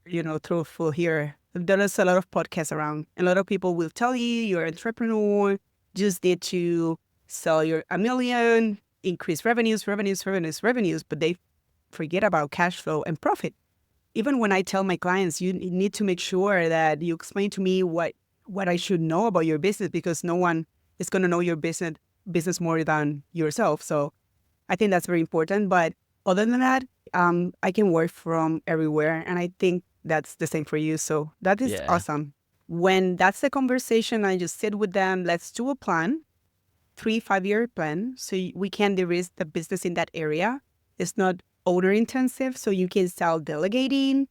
truthful here. There is a lot of podcasts around. A lot of people will tell you you're an entrepreneur, just need to sell your a million, increase revenues, but they forget about cash flow and profit. Even when I tell my clients, you need to make sure that you explain to me what I should know about your business because no one is going to know your business more than yourself. So I think that's very important. But other than that, I can work from everywhere, and I think that's the same for you. So that is Yeah. awesome. When that's the conversation, I just sit with them. Let's do a plan, 3-5 year plan, so we can de-risk the business in that area. It's not owner intensive, so you can start delegating.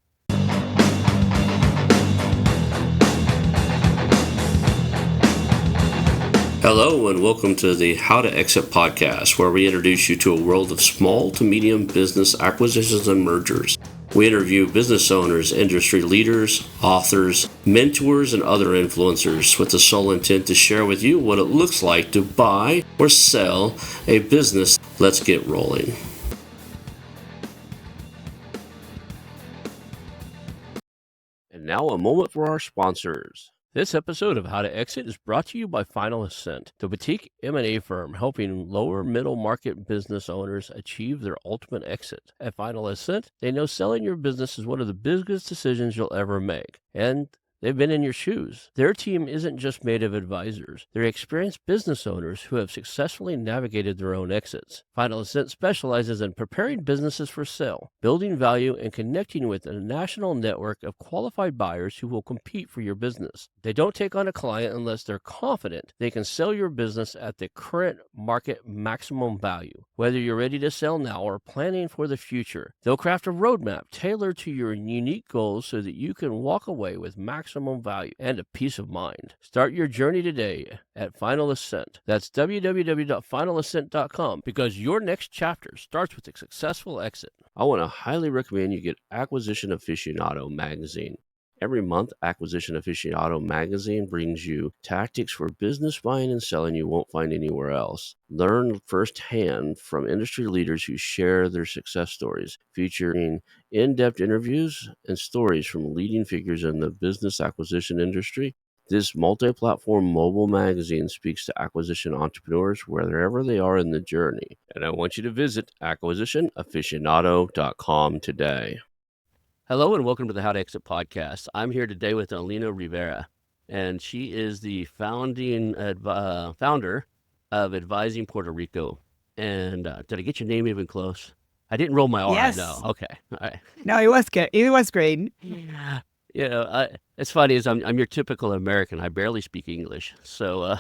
Hello, and welcome to the How to Exit podcast, where we introduce you to a world of small to medium business acquisitions and mergers. We interview business owners, industry leaders, authors, mentors, and other influencers with the sole intent to share with you what it looks like to buy or sell a business. Let's get rolling. And now a moment for our sponsors. This episode of How to Exit is brought to you by Final Ascent, the boutique M&A firm helping lower middle market business owners achieve their ultimate exit. At Final Ascent, they know selling your business is one of the biggest decisions you'll ever make, and they've been in your shoes. Their team isn't just made of advisors. They're experienced business owners who have successfully navigated their own exits. Final Ascent specializes in preparing businesses for sale, building value, and connecting with a national network of qualified buyers who will compete for your business. They don't take on a client unless they're confident they can sell your business at the current market maximum value. Whether you're ready to sell now or planning for the future, they'll craft a roadmap tailored to your unique goals so that you can walk away with maximum value and a peace of mind. Start your journey today at Final Ascent. That's www.finalascent.com, because your next chapter starts with a successful exit. I want to highly recommend you get Acquisition Aficionado magazine. Every month, Acquisition Aficionado magazine brings you tactics for business buying and selling you won't find anywhere else. Learn firsthand from industry leaders who share their success stories, featuring in-depth interviews and stories from leading figures in the business acquisition industry. This multi-platform mobile magazine speaks to acquisition entrepreneurs wherever they are in the journey. And I want you to visit acquisitionaficionado.com today. Hello and welcome to the How to Exit podcast. I'm here today with Alina Rivera, and she is the founder of Advising Puerto Rico. And did I get your name even close? I didn't roll my R. No. Yes. Okay. All right. No, it was good. It was great. It's funny is I'm your typical American. I barely speak English, so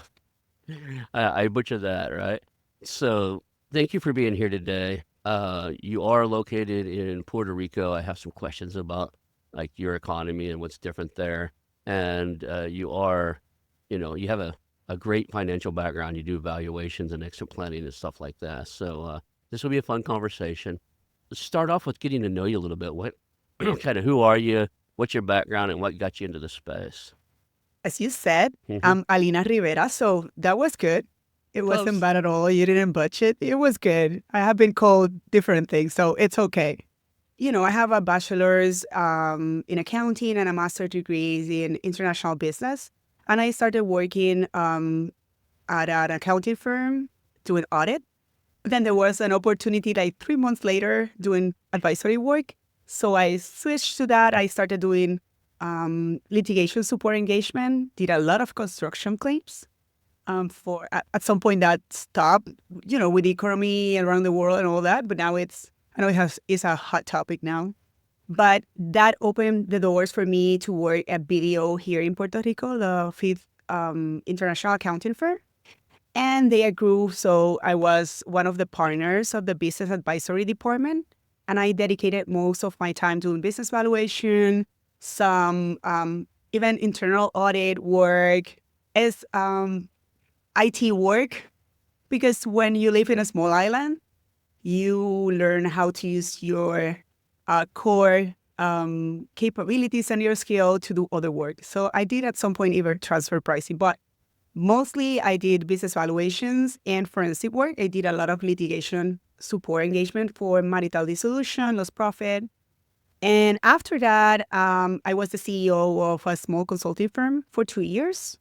I butcher that, right? So thank you for being here today. You are located in Puerto Rico. I have some questions about like your economy and what's different there. And you have a great financial background. You do valuations and exit planning and stuff like that. So this will be a fun conversation. Let's start off with getting to know you a little bit. What kind of who are you? What's your background and what got you into the space? As you said, Mm-hmm. I'm Alina Rivera, so that was good. It wasn't Close. bad at all. You didn't butch it. It was good. I have been called different things, so it's okay. I have a bachelor's in accounting and a master's degree in international business. And I started working at an accounting firm doing audit. Then there was an opportunity like 3 months later doing advisory work. So I switched to that. I started doing litigation support engagement, did a lot of construction claims. For at some point that stopped, with the economy around the world and all that. But now I know it's a hot topic now. But that opened the doors for me to work at BDO here in Puerto Rico, the fifth international accounting firm. And they grew, so I was one of the partners of the business advisory department. And I dedicated most of my time doing business valuation, some even internal audit work, as IT work, because when you live in a small island, you learn how to use your core capabilities and your skill to do other work. So I did at some point even transfer pricing, but mostly I did business valuations and forensic work. I did a lot of litigation support engagement for marital dissolution, lost profit, And after that, I was the CEO of a small consulting firm for 2 years.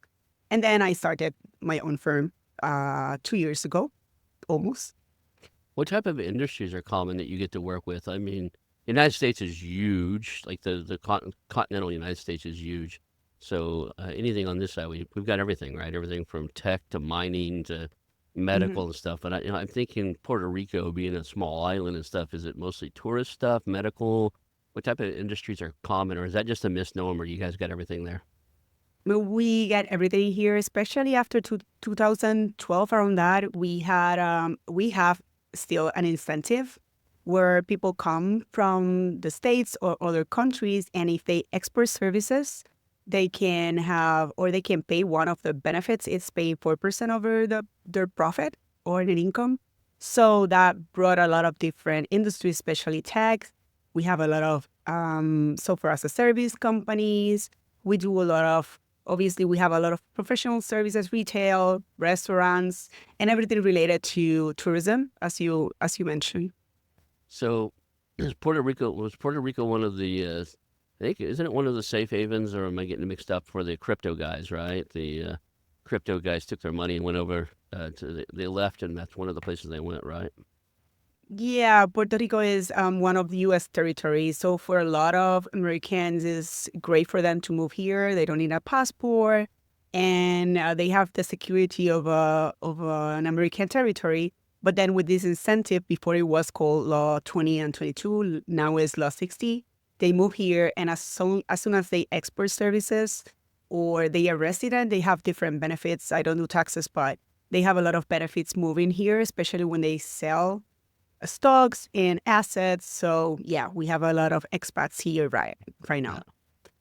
And then I started my own firm 2 years ago, almost. What type of industries are common that you get to work with? I mean, the United States is huge. Like the continental United States is huge. So anything on this side, we've got everything, right? Everything from tech to mining to medical Mhm. and stuff. But I'm thinking Puerto Rico being a small island and stuff. Is it mostly tourist stuff, medical? What type of industries are common, or is that just a misnomer? You guys got everything there. We get everything here, especially after 2012. Around that, we have still an incentive where people come from the States or other countries, and if they export services, they can have or they can pay one of the benefits. It's paying 4% over their profit or their income. So that brought a lot of different industries, especially tech. We have a lot of software as a service companies. We do a lot of Obviously, we have a lot of professional services, retail, restaurants, and everything related to tourism, as you mentioned. So, was Puerto Rico one of the? I think isn't it one of the safe havens, or am I getting mixed up for the crypto guys? Right, the crypto guys took their money and went over they left, and that's one of the places they went. Right. Yeah, Puerto Rico is one of the U.S. territories. So for a lot of Americans, it's great for them to move here. They don't need a passport, and they have the security of an American territory. But then with this incentive, before it was called Law 20 and 22, now is Law 60. They move here, and as soon as they export services or they are resident, they have different benefits. I don't do taxes, but they have a lot of benefits moving here, especially when they sell stocks and assets. So yeah, we have a lot of expats here right Yeah. now.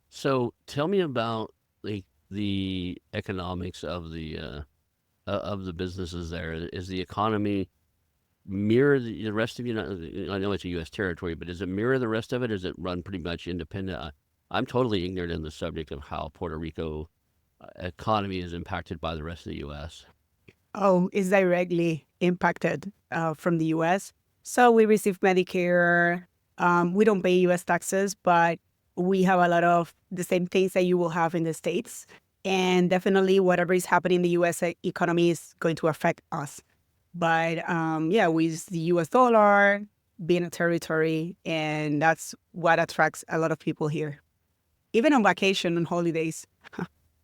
So tell me about the economics of the businesses there. Is the economy mirror the rest of I know it's a U.S. territory, but does it mirror the rest of it? Or does it run pretty much independent? I'm totally ignorant in the subject of how Puerto Rico economy is impacted by the rest of the U.S. Oh, it's directly impacted from the U.S. So we receive Medicare. We don't pay U.S. taxes, but we have a lot of the same things that you will have in the States. And definitely, whatever is happening in the U.S. Economy is going to affect us. But yeah, we use the U.S. dollar, being a territory, and that's what attracts a lot of people here, even on vacation and holidays.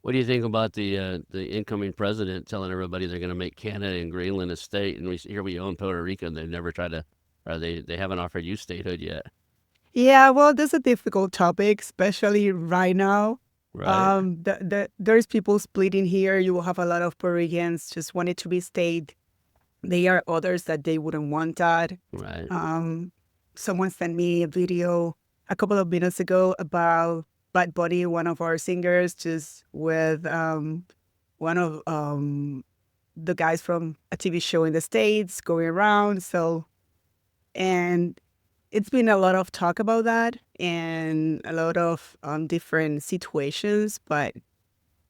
What do you think about the incoming president telling everybody they're going to make Canada and Greenland a state, and here we own Puerto Rico, and they never try to, or they haven't offered you statehood yet, Yeah, well, that's a difficult topic, especially right now. right? There's people splitting here. You will have a lot of Puerto Ricans just want it to be state. There are others that they wouldn't want that. Right. Um, Someone sent me a video a couple of minutes ago about Bad Bunny, one of our singers, just with one of the guys from a TV show in the States going around. And it's been a lot of talk about that and a lot of different situations. But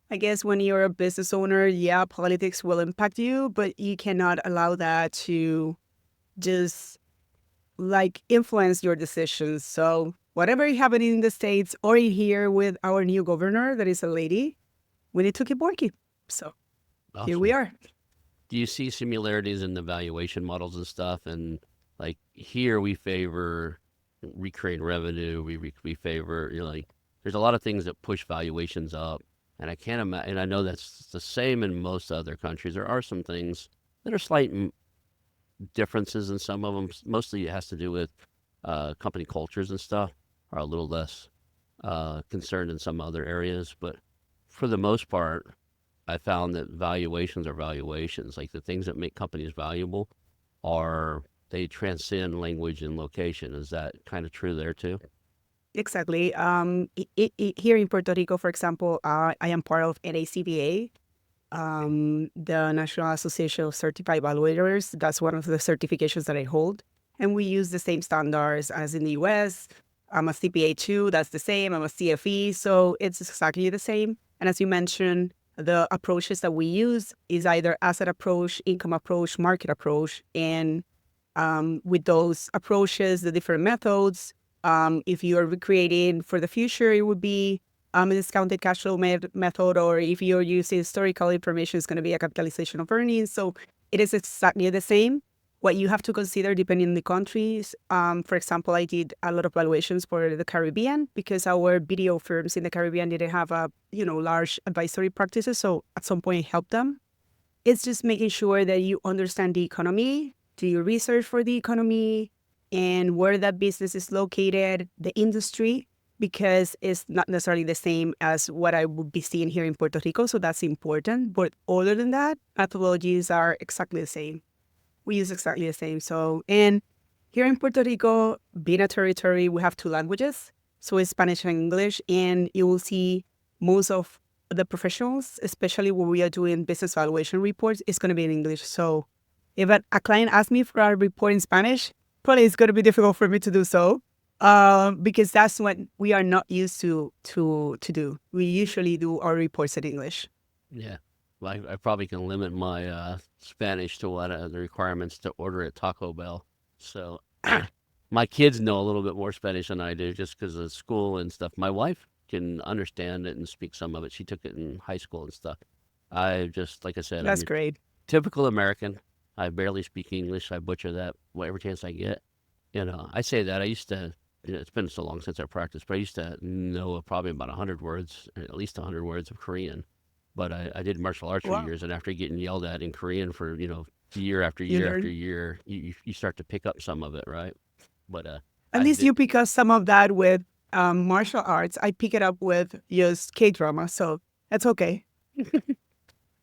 I guess when you're a business owner, yeah, politics will impact you, but you cannot allow that to just like influence your decisions. So whatever is happening in the States or in here with our new governor, that is a lady, we need to keep working. So here we Awesome. are. Do you see similarities in the valuation models and stuff? And like here, we favor recurring revenue. We favor like there's a lot of things that push valuations up, and I can't imagine. And I know that's the same in most other countries. There are some things that are slight differences in some of them. Mostly it has to do with company cultures and stuff are a little less concerned in some other areas, but for the most part, I found that valuations are valuations. Like the things that make companies valuable are they transcend language and location. Is that kind of true there too? Exactly. Here in Puerto Rico, for example, I am part of NACBA, the National Association of Certified Evaluators. That's one of the certifications that I hold. And we use the same standards as in the US. I'm a CPA too, that's the same. I'm a CFE, so it's exactly the same. And as you mentioned, the approaches that we use is either asset approach, income approach, market approach. And with those approaches, the different methods, If you are recreating for the future, it would be a discounted cash flow method, or if you're using historical information, it's going to be a capitalization of earnings. So it is exactly the same. What you have to consider depending on the countries. For example, I did a lot of valuations for the Caribbean because our BDO firms in the Caribbean didn't have large advisory practices. So at some point, I helped them. It's just making sure that you understand the economy, do your research for the economy, and where that business is located, the industry, because it's not necessarily the same as what I would be seeing here in Puerto Rico. So that's important. But other than that, methodologies are exactly the same. We use exactly the same. So, and here in Puerto Rico, being a territory, we have two languages. So it's Spanish and English. And you will see most of the professionals, especially when we are doing business valuation reports, it's going to be in English. So if a client asks me for a report in Spanish, probably it's going to be difficult for me to do so, because that's what we are not used to do. We usually do our reports in English. Yeah. Well, I probably can limit my Spanish to what the requirements to order at Taco Bell. So my kids know a little bit more Spanish than I do just because of school and stuff. My wife can understand it and speak some of it. She took it in high school and stuff. I just, like I said, I'm That's your great. typical American. I barely speak English. I butcher that every chance I get. I say that. I used to, it's been so long since I practiced, but I used to know probably about 100 words, at least 100 words of Korean. But I did martial arts for Wow. years, and after getting yelled at in Korean for, year after You year after learn. year, you start to pick up some of it, right? But At I least did, you pick up some of that with martial arts. I pick it up with just K-drama, so that's okay.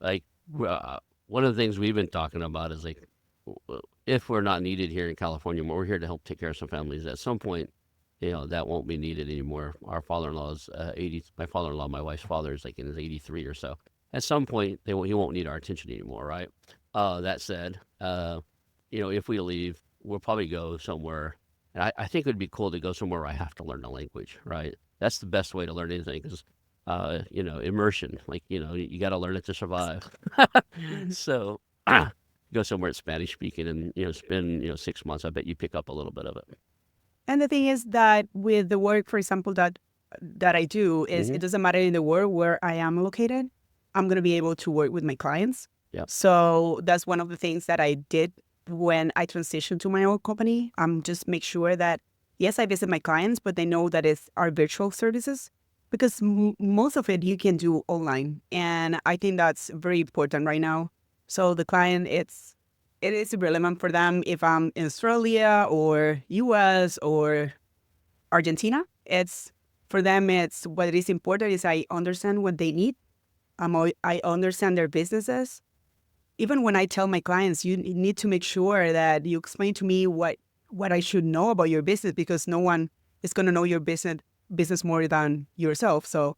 like, one of the things we've been talking about is like, if we're not needed here in California, we're here to help take care of some families. At some point, that won't be needed anymore. Our father-in-law is 80. My father-in-law, my wife's father, is like in his 83 or so. At some point, he won't need our attention anymore, right? That said, if we leave, we'll probably go somewhere. And I think it would be cool to go somewhere where I have to learn the language, right? That's the best way to learn anything because, immersion, like, you got to learn it to survive. Mhm. So go somewhere it's Spanish speaking and, spend, 6 months. I bet you pick up a little bit of it. And the thing is that with the work, for example, that I do, is Hmm. it doesn't matter in the world where I am located. I'm going to be able to work with my clients. Yep. So that's one of the things that I did when I transitioned to my own company. Just make sure that, yes, I visit my clients, but they know that it's our virtual services because most of it you can do online. And I think that's very important right now. So the client, it is irrelevant for them if I'm in Australia or US or Argentina. It's for them, it's what is important is I understand what they need. I understand their businesses. Even when I tell my clients, you need to make sure that you explain to me what I should know about your business because no one is going to know your business more than yourself. So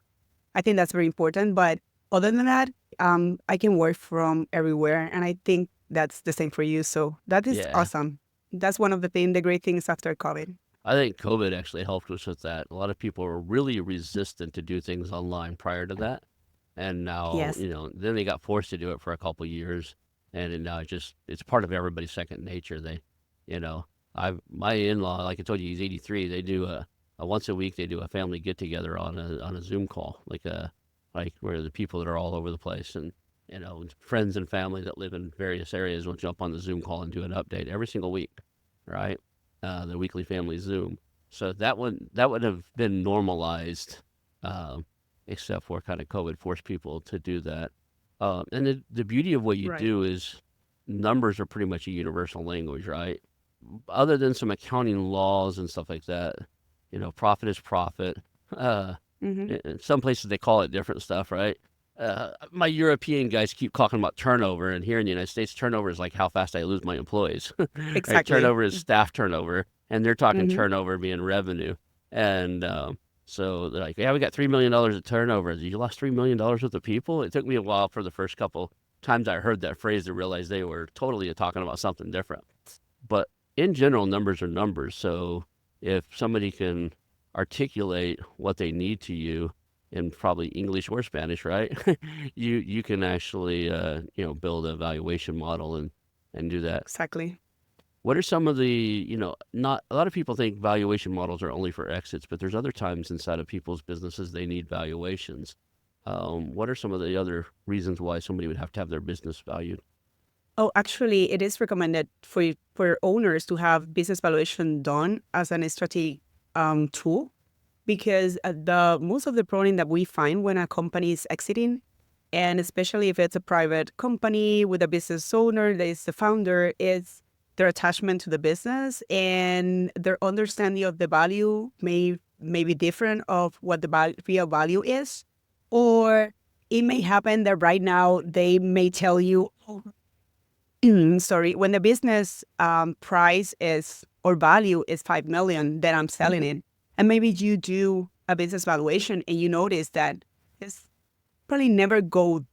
I think that's very important. But other than that, I can work from everywhere, and I think that's the same for you. So that is Yeah. awesome. That's one of the great things after COVID. I think COVID actually helped us with that. A lot of people were really resistant to do things online prior to that. And now, Yes, then they got forced to do it for a couple years. And now it's part of everybody's second nature. You know, my in-law, like I told you, he's 83. They do a once a week, they do a family get together on a Zoom call, like where the people that are all over the place and, friends and family that live in various areas will jump on the Zoom call and do an update every single week, right? The weekly family Zoom. So that would have been normalized, except for kind of COVID forced people to do that. And the beauty of what you right. do is numbers are pretty much a universal language, right? Other than some accounting laws and stuff like that, profit is profit. Uh, Hmm. in some places they call it different stuff, right? My European guys keep talking about turnover, and here in the United States, turnover is like how fast I lose my employees. Right? Exactly. Turnover is staff turnover, and they're talking Hmm. turnover being revenue. And so they're like, "Yeah, we got $3 million of turnover. You lost $3 million worth of people." It took me a while for the first couple times I heard that phrase to realize they were totally talking about something different. But in general, numbers are numbers. So if somebody can articulate what they need to you in probably English or Spanish, right? You can actually build a valuation model and do that. Exactly. What are some of the, not a lot of people think valuation models are only for exits, but there's other times inside of people's businesses they need valuations. What are some of the other reasons why somebody would have to have their business valued? Oh, actually, it is recommended for owners to have business valuation done as an strategic tool, because the most of the problem that we find when a company is exiting, and especially if it's a private company with a business owner that is the founder, is their attachment to the business and their understanding of the value may be different of what the real value is, or it may happen that right now they may tell you, oh, sorry, when the business price is or value is 5 million, then I'm selling it. And maybe you do a business valuation and you notice that it's probably never gonna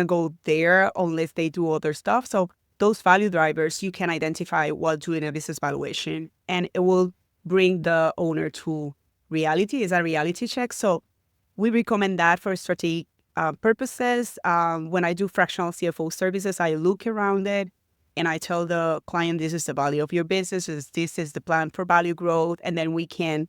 go there unless they do other stuff. So those value drivers you can identify while doing a business valuation, and it will bring the owner to reality. It's a reality check. So we recommend that for strategic purposes. When I do fractional CFO services, I look around it and I tell the client, this is the value of your business, this is the plan for value growth. And then we can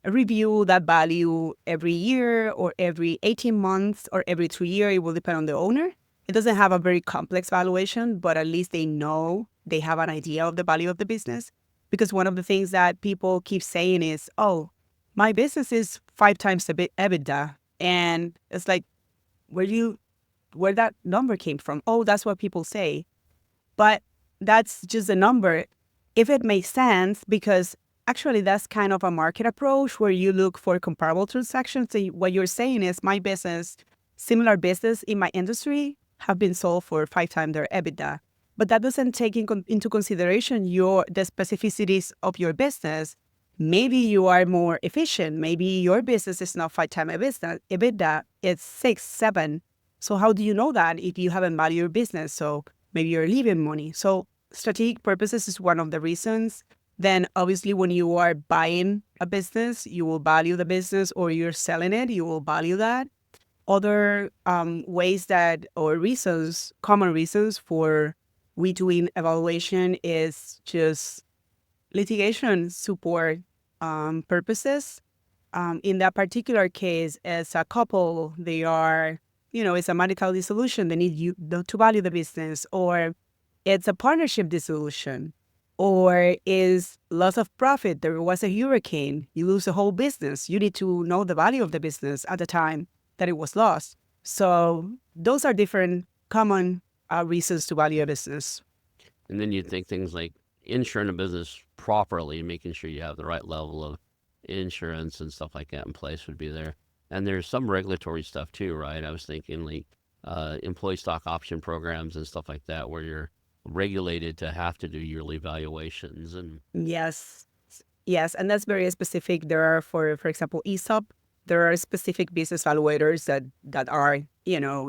review that value every year or every 18 months or every 2 years. It will depend on the owner. It doesn't have a very complex valuation, but at least they know, they have an idea of the value of the business. Because one of the things that people keep saying is, oh, my business is 5 times the EBITDA. And it's like, where that number came from? Oh, that's what people say. But that's just a number. If it makes sense, because actually that's kind of a market approach where you look for comparable transactions. So what you're saying is my business, similar business in my industry have been sold for 5 times their EBITDA. But that doesn't take into consideration the specificities of your business. Maybe you are more efficient. Maybe your business is not 5 times EBITDA, it's 6, 7. So how do you know that if you haven't valued your business? So maybe you're leaving money. So strategic purposes is one of the reasons. Then obviously when you are buying a business, you will value the business, or you're selling it, you will value that. Other ways that, or reasons, common reasons for we doing evaluation is just litigation support purposes. In that particular case, as a couple, they are, it's a marital dissolution. They need you to value the business, or it's a partnership dissolution, or is loss of profit. There was a hurricane. You lose the whole business. You need to know the value of the business at the time that it was lost. So those are different common reasons to value a business. And then you'd think things like insuring a business properly, making sure you have the right level of insurance and stuff like that in place would be there. And there's some regulatory stuff too, right? I was thinking like employee stock option programs and stuff like that, where you're regulated to have to do yearly valuations. And Yes. Yes. And that's very specific. There are, for example, ESOP, there are specific business evaluators that are,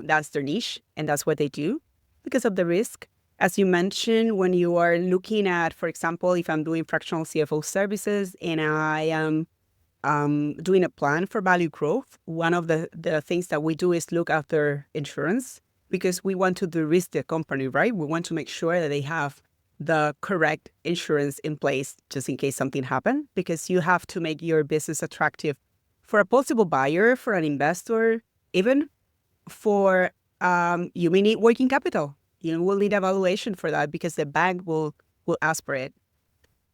that's their niche and that's what they do because of the risk. As you mentioned, when you are looking at, for example, if I'm doing fractional CFO services and I am doing a plan for value growth, one of the things that we do is look after insurance, because we want to de-risk the company, right? We want to make sure that they have the correct insurance in place just in case something happens, because you have to make your business attractive for a possible buyer, for an investor, even for, you may need working capital. You will need evaluation for that because the bank will ask for it.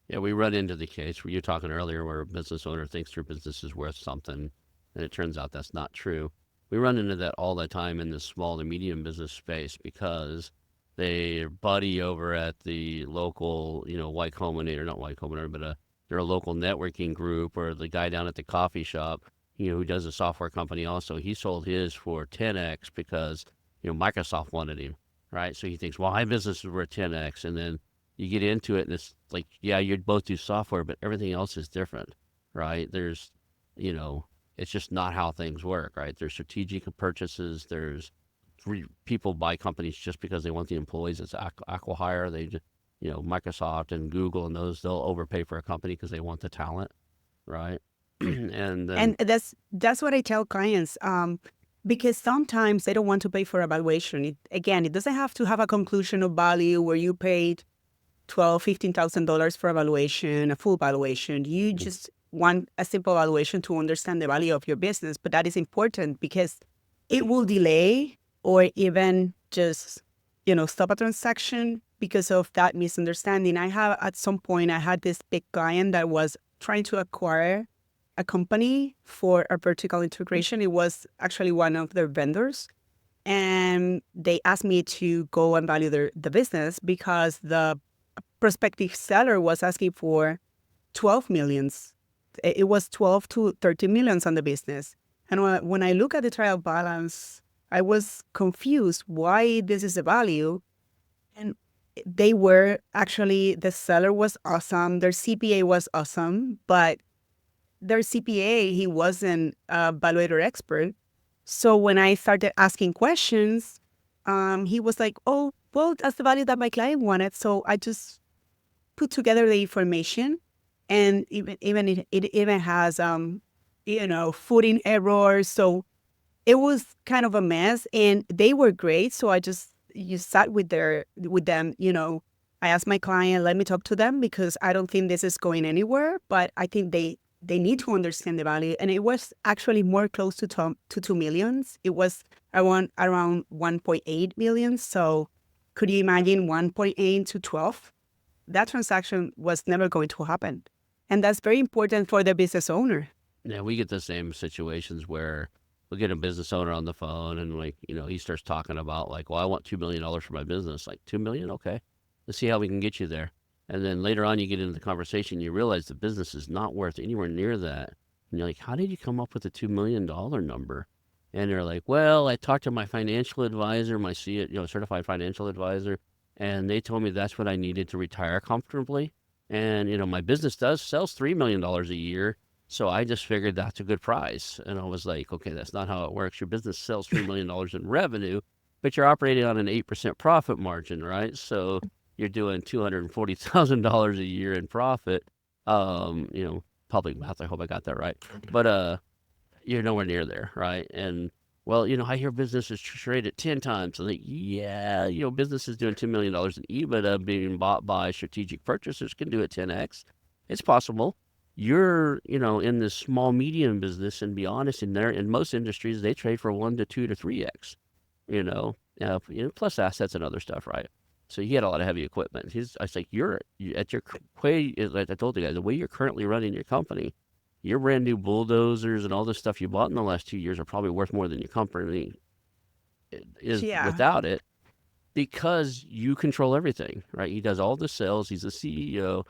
yeah, we run into the case where you're talking earlier where a business owner thinks their business is worth something, and it turns out that's not true. We run into that all the time in the small to medium business space because they're buddy over at the local, Y Combinator, not Y Combinator, but they're a local networking group, or the guy down at the coffee shop, who does a software company also. He sold his for 10x because, Microsoft wanted him, right? So he thinks, well, my business is worth 10x. And then you get into it and it's like, yeah, you'd both do software, but everything else is different, right? There's, it's just not how things work, right? There's strategic purchases. There's people buy companies just because they want the employees. It's acqui-hire. They just, Microsoft and Google and those, they'll overpay for a company because they want the talent, right? And then, And that's what I tell clients, because sometimes they don't want to pay for evaluation. It doesn't have to have a conclusion of value where you paid $15,000 for a valuation, a full valuation. You just want a simple valuation to understand the value of your business. But that is important because it will delay or even just, stop a transaction because of that misunderstanding. At some point, I had this big client that was trying to acquire a company for a vertical integration. It was actually one of their vendors. And they asked me to go and value the business because the prospective seller was asking for 12 millions. It was 12 to 30 millions on the business. And when I look at the trial balance, I was confused why this is a value. And the seller was awesome. Their CPA was awesome, but their CPA, he wasn't a valuator expert. So when I started asking questions, he was like, oh, well, that's the value that my client wanted. So I just put together the information, and it even has footing errors. So it was kind of a mess, and they were great. So I just sat with them. I asked my client, let me talk to them because I don't think this is going anywhere, but I think they need to understand the value. And it was actually more close to 2 millions. It was around 1.8 million. So could you imagine 1.8 to 12? That transaction was never going to happen. And that's very important for the business owner. Yeah, we get the same situations where we get a business owner on the phone and he starts talking about well, I want $2 million for my business. Like, 2 million? Okay. Let's see how we can get you there. And then later on you get into the conversation, you realize the business is not worth anywhere near that. And you're like, how did you come up with the $2 million number? And they're like, well, I talked to my financial advisor, my certified financial advisor, and they told me that's what I needed to retire comfortably. And, my business sells $3 million a year. So I just figured that's a good price. And I was like, okay, that's not how it works. Your business sells $3 million in revenue, but you're operating on an 8% profit margin, right? So you're doing $240,000 a year in profit. Public math, I hope I got that right. But you're nowhere near there, right? And well, I hear businesses trade at 10 times. I'm like, yeah, business is doing $2 million in EBITDA being bought by strategic purchasers can do it 10x. It's possible. You're, in this small, medium business, and be honest, in most industries, they trade for 1 to 2 to 3x, plus assets and other stuff, right? So he had a lot of heavy equipment. I was like, you at your way, like I told you guys, the way you're currently running your company, your brand new bulldozers and all this stuff you bought in the last 2 years are probably worth more than your company is without it, because you control everything, right? He does all the sales. He's the CEO.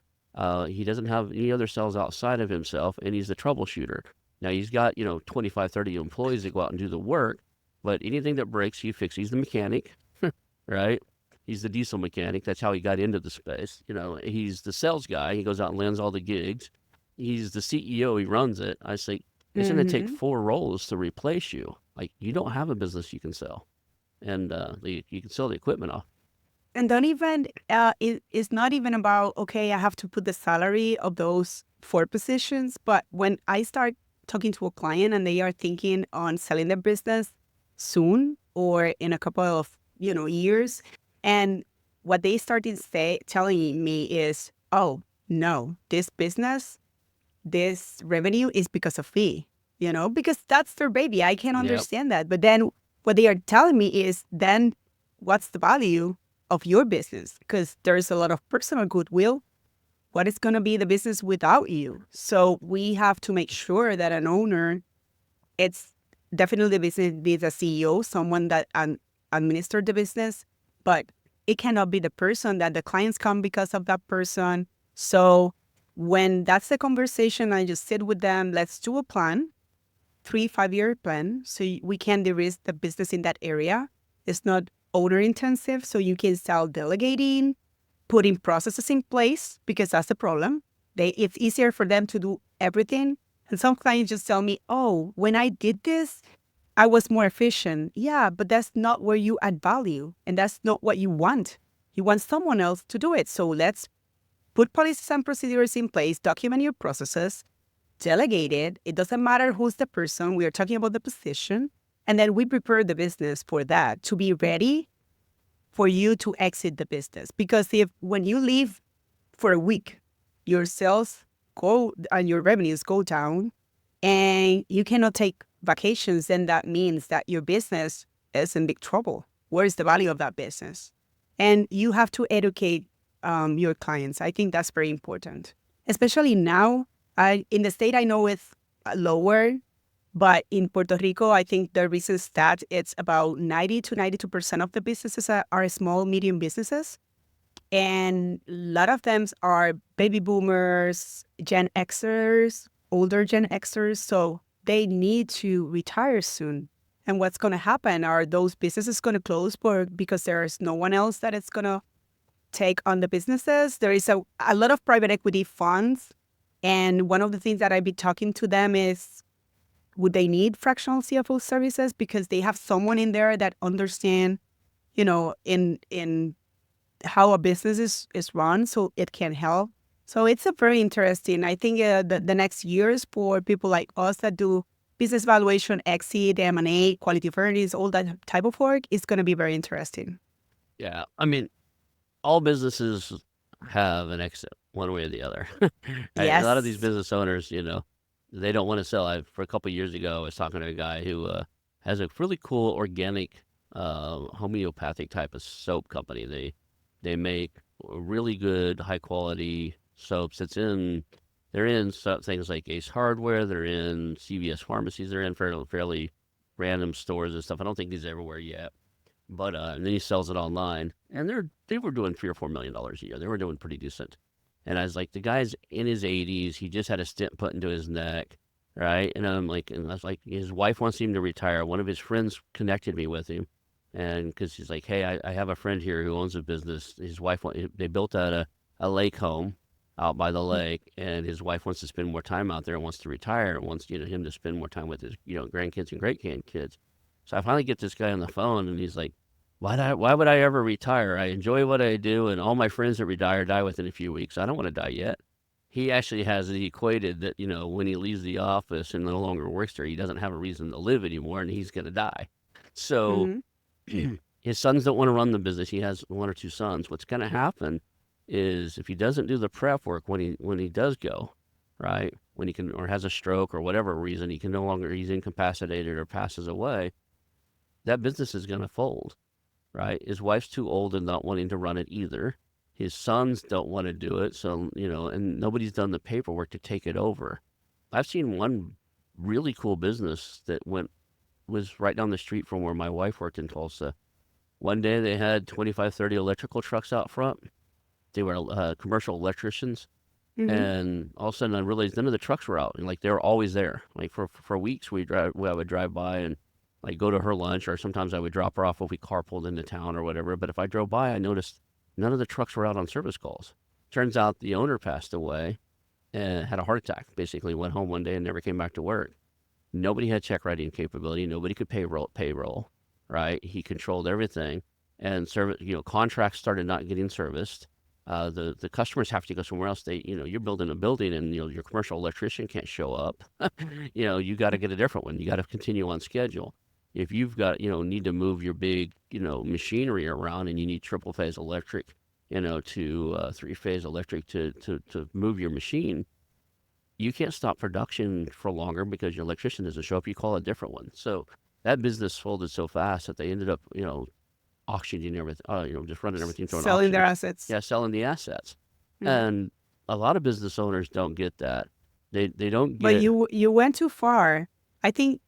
He doesn't have any other sales outside of himself, and he's the troubleshooter. Now, he's got, 25, 30 employees that go out and do the work, but anything that breaks, he fixes. He's the mechanic, right? He's the diesel mechanic. That's how he got into the space. He's the sales guy. He goes out and lands all the gigs. He's the CEO. He runs it. I say, it's going to take 4 roles to replace you. Like, you don't have a business you can sell. And you can sell the equipment off. And don't even, it's not even about, okay, I have to put the salary of those 4 positions. But when I start talking to a client and they are thinking on selling their business soon or in a couple of, years, and what they started telling me is, oh, no, this business, this revenue is because of me, because that's their baby. I can understand that. But then what they are telling me is, then what's the value of your business? Because there's a lot of personal goodwill. What is going to be the business without you? So we have to make sure that an owner, it's definitely the business needs a CEO, someone that administers the business, but it cannot be the person that the clients come because of that person. So when that's the conversation, I just sit with them. Let's do a plan, 3-5-year plan, so we can de-risk the business in that area. It's not owner intensive, so you can start delegating, putting processes in place, because that's the problem. It's easier for them to do everything. And some clients just tell me, oh, when I did this, I was more efficient. Yeah, but that's not where you add value. And that's not what you want. You want someone else to do it. So let's put policies and procedures in place, document your processes, delegate it. It doesn't matter who's the person. We are talking about the position. And then we prepare the business for that, to be ready for you to exit the business. Because when you leave for a week, your sales go and your revenues go down, and you cannot take vacations, then that means that your business is in big trouble. Where is the value of that business? And you have to educate your clients. I think that's very important, especially now. In the state, I know it's lower, but in Puerto Rico, I think the recent stat, it's about 90 to 92% of the businesses are small, medium businesses. And a lot of them are baby boomers, Gen Xers, older Gen Xers. So they need to retire soon. And what's going to happen are those businesses going to close because there's no one else that is going to take on the businesses. There is a lot of private equity funds. And one of the things that I've been talking to them is, would they need fractional CFO services? Because they have someone in there that understand, in how a business is run, so it can help. So it's a very interesting. I think the next years for people like us that do business valuation, exit, M&A, quality of earnings, all that type of work is going to be very interesting. Yeah. I mean, all businesses have an exit one way or the other. Right? A lot of these Yes. business owners, they don't want to sell. For a couple of years ago, I was talking to a guy who has a really cool organic homeopathic type of soap company. They make really good, high quality soaps. They're in things like Ace Hardware. They're in CVS pharmacies. They're in fairly random stores and stuff. I don't think he's everywhere yet. But and then he sells it online, and they were doing $3 or $4 million a year. They were doing pretty decent. And I was like, the guy's in his 80s. He just had a stent put into his neck, right? And I was like, his wife wants him to retire. One of his friends connected me with him, and because he's like, hey, I have a friend here who owns a business. His wife, they built out a lake home out by the lake, and his wife wants to spend more time out there and wants to retire and wants him to spend more time with his grandkids and great grandkids. So I finally get this guy on the phone, and he's like, why would I ever retire? I enjoy what I do, and all my friends that retire die within a few weeks. I don't want to die yet. He actually has it equated that, when he leaves the office and no longer works there, he doesn't have a reason to live anymore, and he's going to die. So Mm-hmm. his sons don't want to run the business. He has one or two sons. What's going to happen is if he doesn't do the prep work when he does go, right, when he can, or has a stroke or whatever reason, he can no longer, he's incapacitated or passes away, that business is going to fold, right? His wife's too old and not wanting to run it either. His sons don't want to do it. So, and nobody's done the paperwork to take it over. I've seen one really cool business that was right down the street from where my wife worked in Tulsa. One day they had 25, 30 electrical trucks out front. They were commercial electricians. Mm-hmm. And all of a sudden I realized none of the trucks were out. And they were always there. For weeks I would drive by and go to her lunch, or sometimes I would drop her off if we carpooled into town or whatever. But if I drove by, I noticed none of the trucks were out on service calls. Turns out the owner passed away and had a heart attack. Basically went home one day and never came back to work. Nobody had check writing capability. Nobody could payroll, right? He controlled everything, and contracts started not getting serviced. The customers have to go somewhere else. You're building a building, and your commercial electrician can't show up. You got to get a different one. You got to continue on schedule. If you've got need to move your big machinery around, and you need triple phase electric, to 3-phase electric to move your machine, you can't stop production for longer because your electrician doesn't show up. You call a different one. So that business folded so fast that they ended up auctioning everything, just running everything through an Selling auction. their assets. Yeah, selling the assets. Mm-hmm. And a lot of business owners don't get that. They don't But get you went too far. I think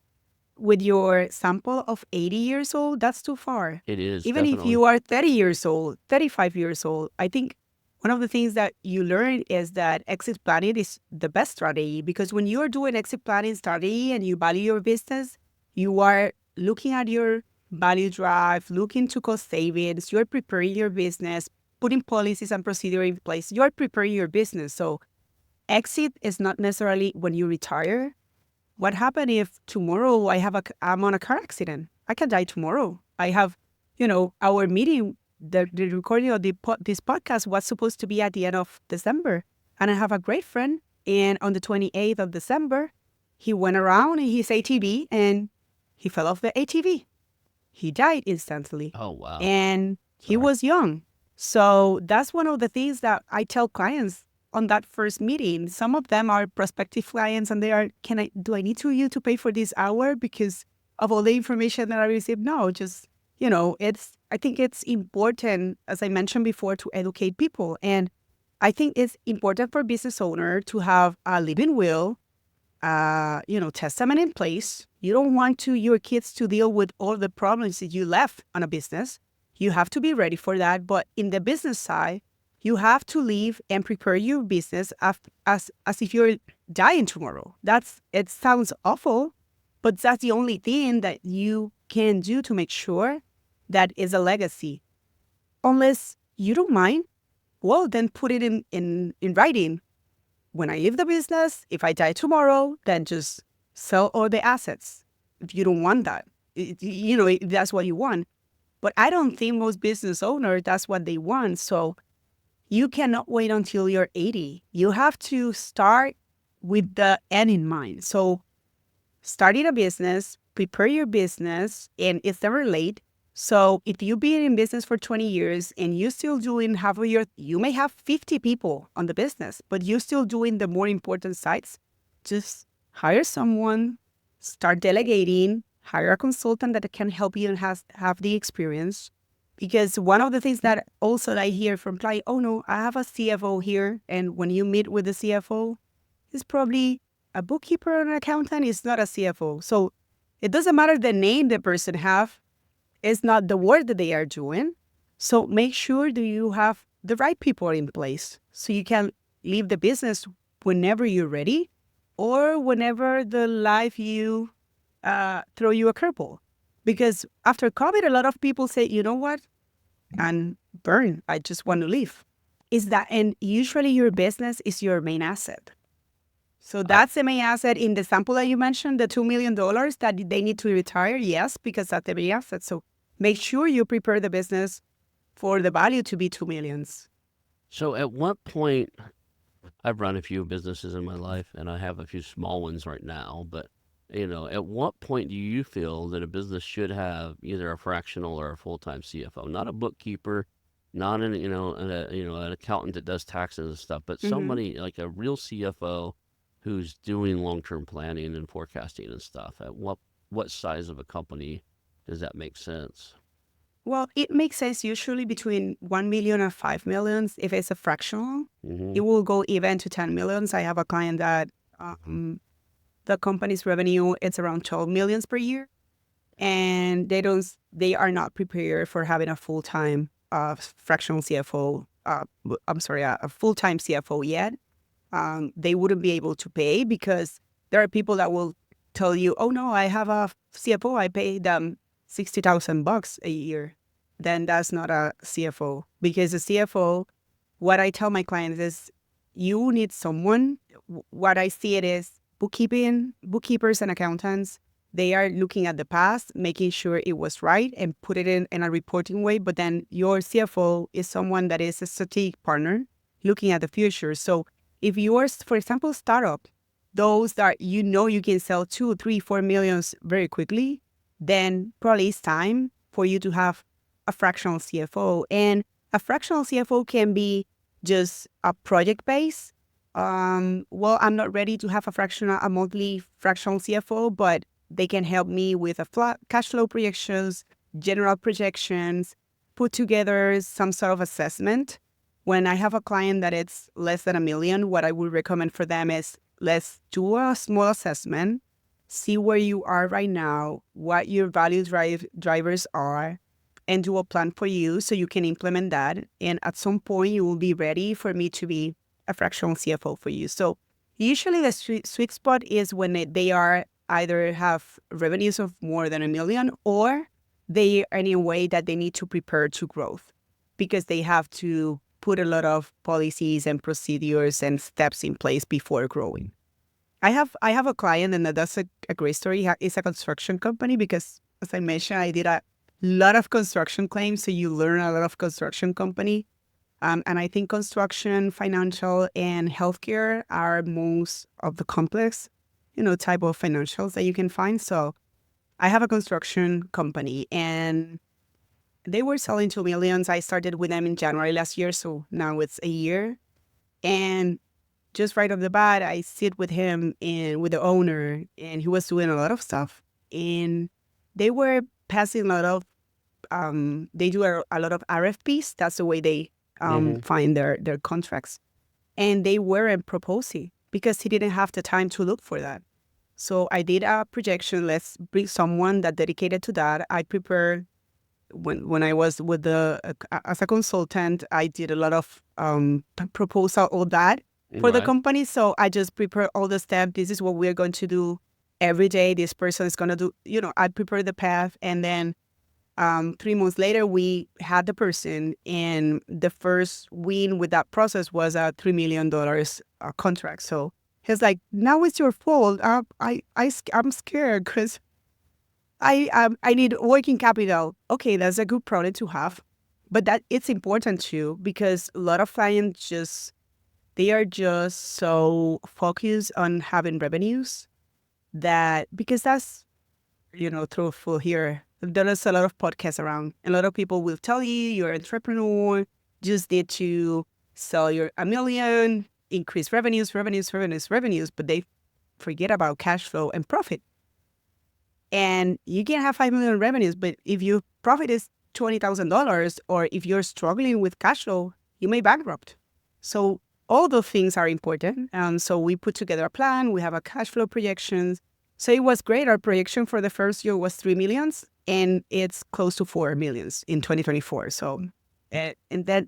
with your sample of 80 years old, that's too far. it is Even if definitely. you are 30 years old, 35 years old, I think one of the things that you learn is that exit planning is the best strategy, because when you're doing exit planning strategy and you value your business, you are looking at your value drive, looking to cost savings, you're preparing your business, putting policies and procedure in place. You're preparing your business. So exit is not necessarily when you retire. What happened if tomorrow I'm on a car accident? I can die tomorrow. I have, our meeting, the recording of this podcast was supposed to be at the end of December. And I have a great friend, and on the 28th of December, he went around in his ATV and he fell off the ATV. He died instantly. Oh wow. And he Sorry. was young. So that's one of the things that I tell clients on that first meeting. Some of them are prospective clients and they are, do I need you to pay for this hour because of all the information that I received? No, just, I think it's important, as I mentioned before, to educate people. And I think it's important for business owner to have a living will, testament in place. You don't want your kids to deal with all the problems that you left on a business. You have to be ready for that. But in the business side, you have to leave and prepare your business as if you're dying tomorrow. It sounds awful, but that's the only thing that you can do to make sure that is a legacy. Unless you don't mind, well, then put it in writing. When I leave the business, if I die tomorrow, then just sell all the assets. If you don't want that, if that's what you want. But I don't think most business owners, that's what they want. So you cannot wait until you're 80. You have to start with the end in mind. So starting a business, prepare your business, and it's never late. So if you've been in business for 20 years and you're still doing you may have 50 people on the business, but you're still doing the more important sides, just hire someone, start delegating, hire a consultant that can help you and have the experience. Because one of the things that also I hear from clients, oh no, I have a CFO here. And when you meet with the CFO, he's probably a bookkeeper or an accountant. It's not a CFO. So it doesn't matter the name the person have. It's not the work that they are doing. So make sure that you have the right people in place so you can leave the business whenever you're ready or whenever the life you throw you a curveball. Because after COVID, a lot of people say, you know what? And burn, I just want to leave. And usually your business is your main asset. So that's the main asset in the sample that you mentioned, the $2 million that they need to retire. Yes, because that's the main asset. So make sure you prepare the business for the value to be $2 million. So at what point, I've run a few businesses in my life and I have a few small ones right now, but at what point do you feel that a business should have either a fractional or a full-time CFO, not a bookkeeper, not an accountant that does taxes and stuff, but somebody like a real CFO who's doing long-term planning and forecasting and stuff? At what size of a company does that make sense? Well, it makes sense usually between 1 million and 5 million. If it's a fractional, it will go even to 10 millions. I have a client that the company's revenue is around 12 millions per year, and they are not prepared for having a full-time fractional CFO. A full-time CFO yet. They wouldn't be able to pay because there are people that will tell you, oh no, I have a CFO, I pay them $60,000 a year. Then that's not a CFO, because a CFO, what I tell my clients is you need someone. What I see it is bookkeepers and accountants, they are looking at the past, making sure it was right and put it in a reporting way. But then your CFO is someone that is a strategic partner looking at the future. So if you are, for example, startup, those that you can sell 2, 3, 4 millions very quickly, then probably it's time for you to have a fractional CFO. And a fractional CFO can be just a project base. Well, I'm not ready to have a monthly fractional CFO, but they can help me with cash flow projections, general projections, put together some sort of assessment. When I have a client that it's less than $1 million, what I would recommend for them is let's do a small assessment, see where you are right now, what your value drivers are, and do a plan for you so you can implement that. And at some point, you will be ready for me to be a fractional CFO for you. So usually the sweet spot is when they are either have revenues of more than $1 million or they are in a way that they need to prepare to growth because they have to put a lot of policies and procedures and steps in place before growing. I have a client, and that's a great story. It's a construction company because, as I mentioned, I did a lot of construction claims, so you learn a lot of construction company. And I think construction, financial, and healthcare are most of the complex, type of financials that you can find. So I have a construction company, and They were selling 2 millions. I started with them in January last year, so now it's a year. And just right off the bat, I sit with him and with the owner, and he was doing a lot of stuff. And they were passing a lot of, they do a lot of RFPs. That's the way they Mm-hmm. find their contracts. And they weren't proposing because he didn't have the time to look for that. So I did a projection. Let's bring someone that dedicated to that. I prepared when I was with the as a consultant. I did a lot of proposal, all that for the Right. company. So I just prepare all the steps. This is what we're going to do every day. This person is going to do. I prepare the path, and then 3 months later, we had the person, and the first win with that process was a $3 million contract. So he's like, "Now it's your fault. I'm scared because I need working capital." Okay, that's a good product to have, but that it's important too because a lot of clients they are just so focused on having revenues that because that's truthful here. There is a lot of podcasts around. A lot of people will tell you you're an entrepreneur, just need to sell your a million, increase revenues, revenues, revenues, revenues, but they forget about cash flow and profit. And you can have 5 million revenues, but if your profit is $20,000, or if you're struggling with cash flow, you may bankrupt. So all those things are important. So we put together a plan. We have a cash flow projections. So it was great. Our projection for the first year was 3 millions, and it's close to 4 millions in 2024. So, and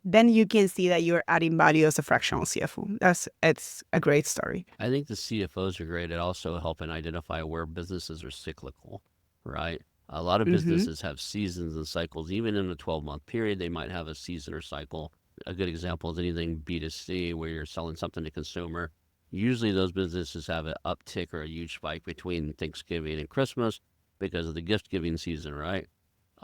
then you can see that you're adding value as a fractional CFO. It's a great story. I think the CFOs are great at also helping identify where businesses are cyclical, right? A lot of Mm-hmm. businesses have seasons and cycles. Even in a 12-month period, they might have a season or cycle. A good example is anything B2C where you're selling something to consumer. Usually those businesses have an uptick or a huge spike between Thanksgiving and Christmas because of the gift giving season, right?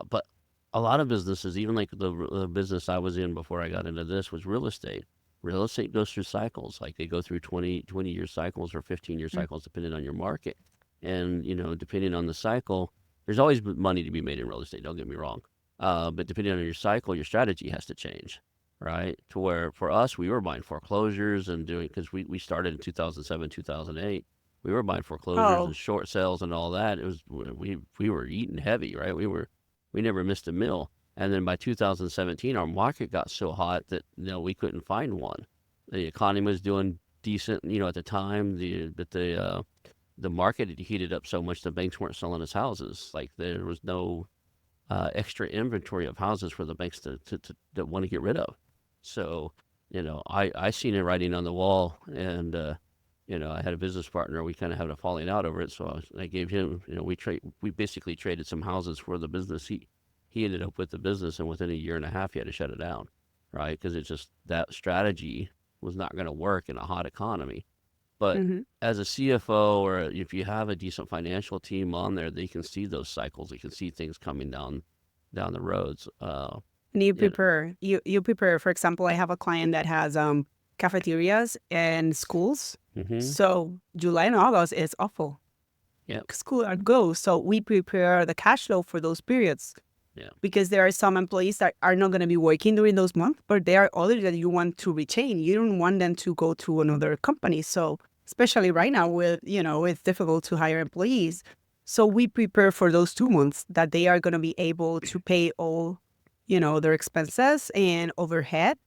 But a lot of businesses, even like the business I was in before I got into this, was real estate. Real estate goes through cycles. Like they go through 20-year cycles or 15-year cycles, depending on your market. And, depending on the cycle, there's always money to be made in real estate. Don't get me wrong. But depending on your cycle, your strategy has to change, right? To where for us, we were buying foreclosures and doing, because we started in 2007, 2008. We were buying foreclosures and Oh, short sales and all that. It was, we were eating heavy, right? We never missed a meal. And then by 2017, our market got so hot that we couldn't find one. The economy was doing decent, at the time. The market had heated up so much the banks weren't selling us houses. Like there was no extra inventory of houses for the banks to want to get rid of. So I seen it writing on the wall, and I had a business partner. We kind of had a falling out over it. So I gave him, we basically traded some houses for the business. He ended up with the business, and within a year and a half, he had to shut it down, right? Because it's just that strategy was not going to work in a hot economy. But mm-hmm. as a CFO, or if you have a decent financial team on there, they can see those cycles. They can see things coming down the roads. And you You prepare. You prepare. For example, I have a client that has cafeterias and schools. mm-hmm. So July and August is awful. Yep. School are go. So we prepare the cash flow for those periods Yeah. because there are some employees that are not going to be working during those months, but there are others that you want to retain. You don't want them to go to another company. So especially right now with, it's difficult to hire employees. So we prepare for those 2 months that they are going to be able to pay all, their expenses and overhead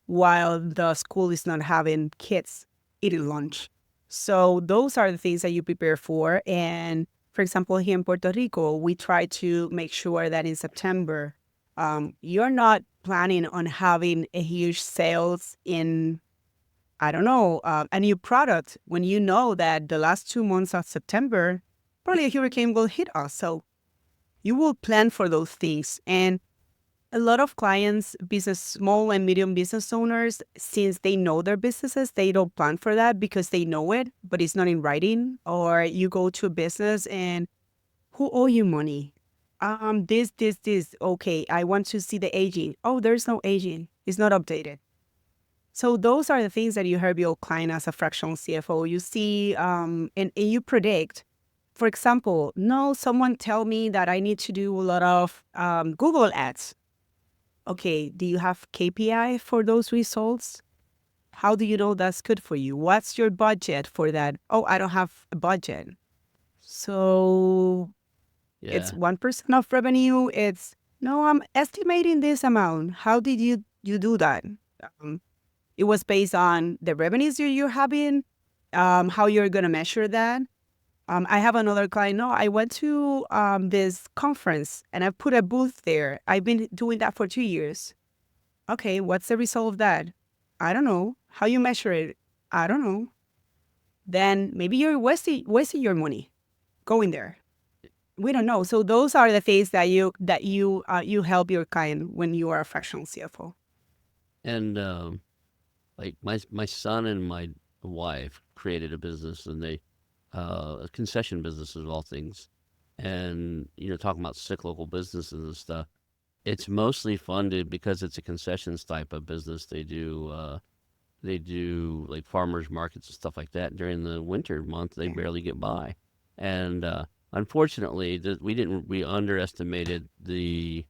while the school is not having kids eating lunch. So those are the things that you prepare for. And for example, here in Puerto Rico, we try to make sure that in September, you're not planning on having a huge sales in, I don't know, a new product when you know that the last 2 months of September, probably a hurricane will hit us. So you will plan for those things. And a lot of clients, small and medium business owners, since they know their businesses, they don't plan for that because they know it, but it's not in writing. Or you go to a business and who owe you money? This. Okay, I want to see the aging. Oh, there's no aging. It's not updated. So those are the things that you help your client as a fractional CFO. You see, and you predict. For example, no, someone tell me that I need to do a lot of Google ads. Okay, do you have KPI for those results? How do you know that's good for you? What's your budget for that? Oh, I don't have a budget. So it's Yeah. 1% of revenue. It's no, I'm estimating this amount. How did you do that? Um, it was based on the revenues you're having, how you're gonna measure that. I have another client. No, I went to this conference and I put a booth there. I've been doing that for 2 years. Okay, what's the result of that? I don't know. How you measure it? I don't know. Then maybe you're wasting your money going there. We don't know. So those are the things that you help your client when you are a fractional CFO. And like my son and my wife created a business, and they a concession business of all things. And talking about cyclical businesses and stuff, it's mostly funded because it's a concessions type of business. They do like farmers markets and stuff like that. During the winter month, they Yeah. barely get by. And unfortunately, we underestimated the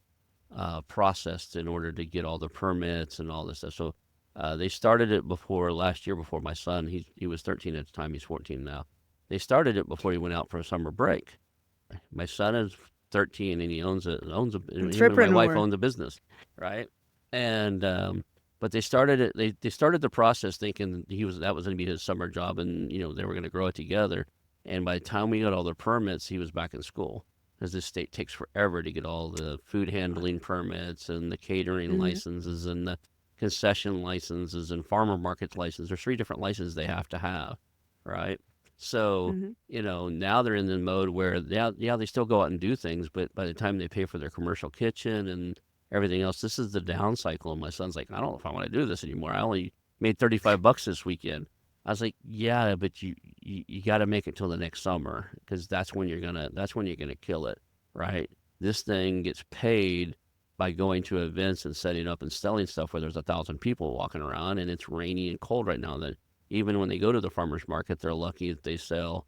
process in order to get all the permits and all this stuff. So they started it before last year, before my son. He was 13 at the time. He's 14 now. They started it before he went out for a summer break. My son is 13 and he owns a him and my wife Entrepreneur. own the business, right? And but they started it. They started the process thinking that was going to be his summer job, and they were going to grow it together. And by the time we got all the permits, he was back in school, because this state takes forever to get all the food handling permits and the catering Hmm. licenses and the concession licenses and farmer market licenses. There's 3 different licenses they have to have, right? So Hmm. now they're in the mode where, yeah, they still go out and do things, but by the time they pay for their commercial kitchen and everything else, this is the down cycle. And my son's like, I don't know if I want to do this anymore. I only made $35 this weekend. I was like, yeah, but you got to make it till the next summer, because that's when you're gonna kill it, right? This thing gets paid by going to events and setting up and selling stuff where there's 1,000 people walking around, and it's rainy and cold right now. That even when they go to the farmers market, they're lucky if they sell.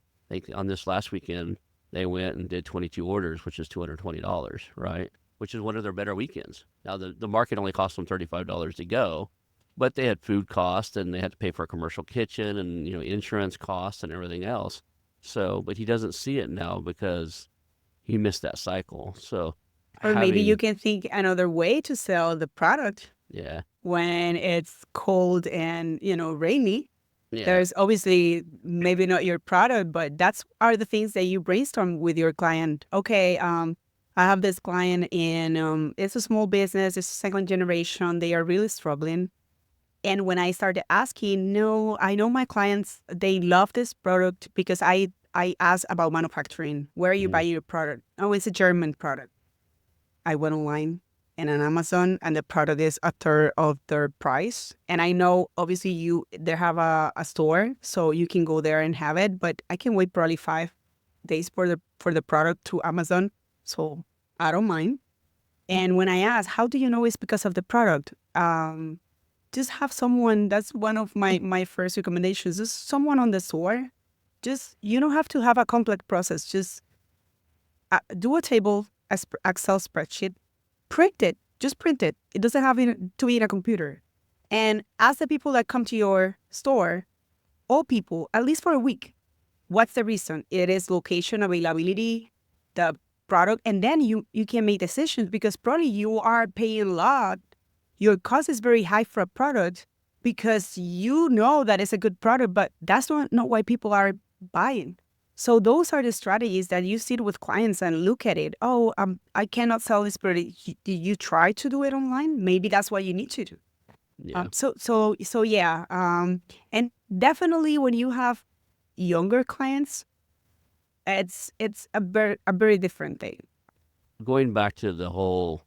On this last weekend, they went and did 22 orders, which is $220, right? Which is one of their better weekends. Now the market only cost them $35 to go, but they had food costs and they had to pay for a commercial kitchen and insurance costs and everything else. So, but he doesn't see it now because he missed that cycle. So Or maybe you having can think another way to sell the product yeah, when it's cold and rainy. yeah, There's obviously maybe not your product, but that's are the things that you brainstorm with your client. Okay, I have this client in it's a small business, it's second generation, they are really struggling. And when I started asking, no, I know my clients, they love this product because I asked about manufacturing. Where are you mhm, buying your product? Oh, it's a German product. I went online and on Amazon, and the product is a third of their price. And I know obviously they have a store, so you can go there and have it, but I can wait probably 5 days for the product to Amazon. So I don't mind. And when I ask, how do you know it's because of the product? Just have someone. That's one of my first recommendations. Just someone on the store. Just you don't have to have a complex process. Just do a table, Excel spreadsheet, print it. Just print it. It doesn't have to be in a computer. And ask the people that come to your store, all people, at least for a week, what's the reason? It is location, availability, the product, and then you can make decisions because probably you are paying a lot. Your cost is very high for a product because you know that it's a good product, but that's not why people are buying. So those are the strategies that you sit with clients and look at it. Oh, I cannot sell this product. Did you try to do it online? Maybe that's what you need to do. yeah. So yeah. And definitely when you have younger clients, it's a very different thing. Going back to the whole,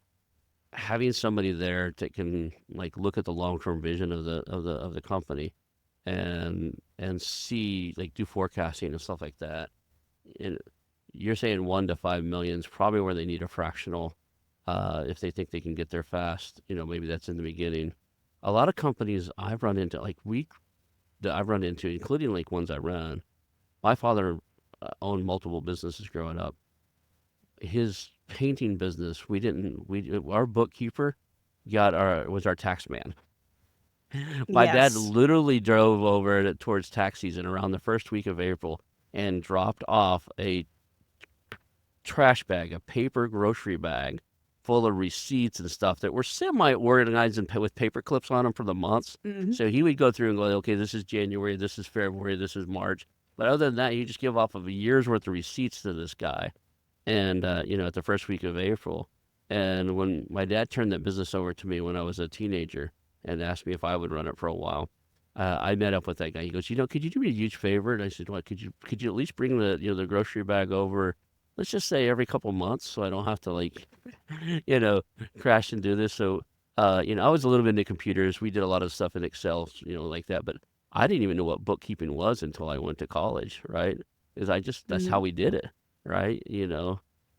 having somebody there that can like look at the long term vision of the company, and see, like, do forecasting and stuff like that. And you're saying 1 to 5 million is probably where they need a fractional, if they think they can get there fast. Maybe that's in the beginning. A lot of companies I've run into, that I've run into, including like ones I run. My father owned multiple businesses growing up. His painting business, we didn't we our bookkeeper was our tax man. My dad Yes. literally drove over towards tax season around the first week of April and dropped off a trash bag, a paper grocery bag full of receipts and stuff that were semi-organized and with paper clips on them for the months. Hmm. So he would go through and go, okay, this is January, this is February, this is March. But other than that, you just give off of a year's worth of receipts to this guy. And, at the first week of April. And when my dad turned that business over to me when I was a teenager and asked me if I would run it for a while, I met up with that guy. He goes, could you do me a huge favor? And I said, what, could you at least bring the grocery bag over, let's just say every couple months so I don't have to you know, crash and do this. So, I was a little bit into computers. We did a lot of stuff in Excel, like that. But I didn't even know what bookkeeping was until I went to college, right? Because that's how Hmm. we did it, right?